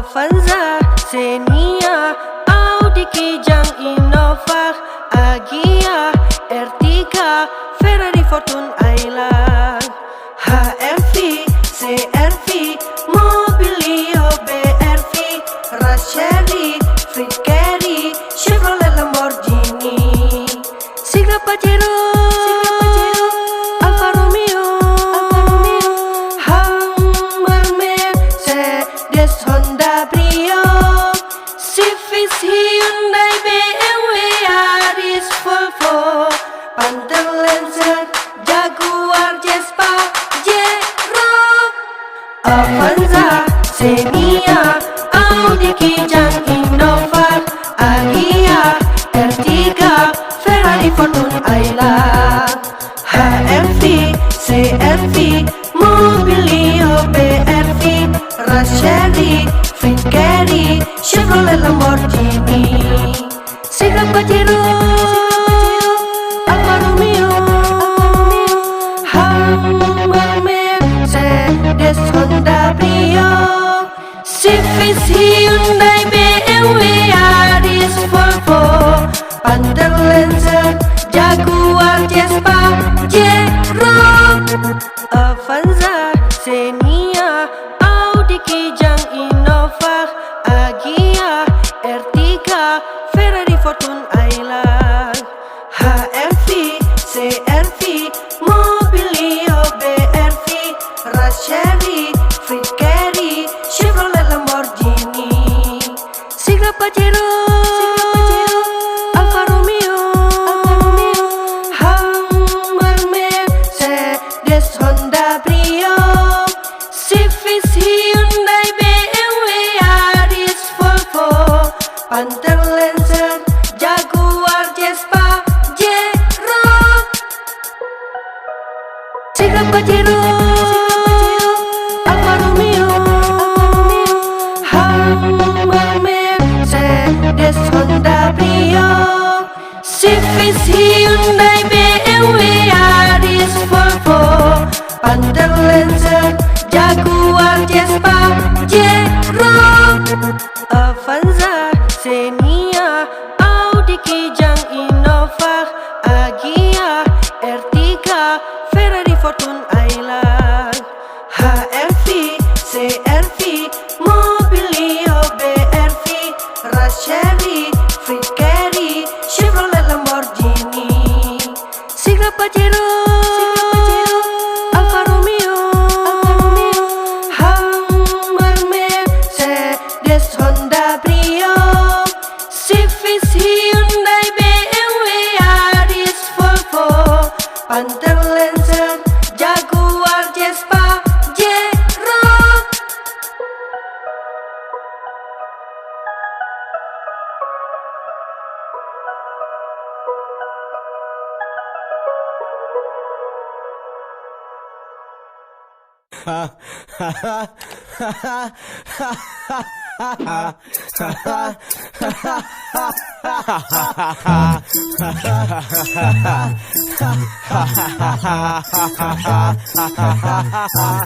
Avanza, Xenia, Audi, Kijang, Innova, Agya, Ertiga, Ferrari, Fortune, Ayla, HRV, CRV, Mobilio, BRV, Rasheri, Fleet Carry, Chevrolet, Lamborghini, Sigra, Pajero, Alfa Romeo, Hummer, Mercedes, Honda, Brio, Civic, Hyundai, BMW, Yaris, Volvo, Panther, Lancer, Jaguar, Vespa, J-Rock, Avanza, Xenia, Audi, Kijang, Innova, Agya, Ertiga, Ferrari, Fortune, Ayla, HRV, CRV, Mobilio, BRV, Rasheri, Fleet Carry, Chevrolet, Lamborghini, Sigra, Pajero, Alfa Romeo, Hummer, Mercedes, Honda, Brio, Civic, Hyundai, BMW, Yaris, Volvo, Panther, Lancer, Jaguar, Vespa, J-Rock, Avanza, Xenia, Audi, Kijang, Innova, Agya, Ertiga, Ferrari, Fortune, Ayla, HRV, CRV, Mobilio, BRV, Rasheri, Fleet Carry, Chevrolet, Lamborghini, Sigra, Pajero, Alfa Romeo, Hummer, Mercedes, Honda, Brio, Civic, Hyundai, BMW, Yaris, Volvo, Panther, Lancer, Jaguar, Vespa, J-Rock, Sigra, Pajero, Alfa Romeo, Hummer, Mercedes, Honda, Brio, Civic, Hyundai, BMW, Yaris, Volvo, Panther, Lancer, Jaguar, Vespa, J-Rock, Avanza, Xenia, Audi, Kijang, Innova, Agya, Ertiga, Ferrari, Fortune, Ayla, HRV, CRV, Mobilio, BRV, Rasheri, Fleet Carry, Chevrolet, Lamborghini, Sigra, Pajero, Alfa Romeo, Hummer, Mercedes, Honda, Brio, Civic, Hyundai, BMW, Yaris, Volvo, Panther, Lancer, Jaguar, Vespa, J-Rock.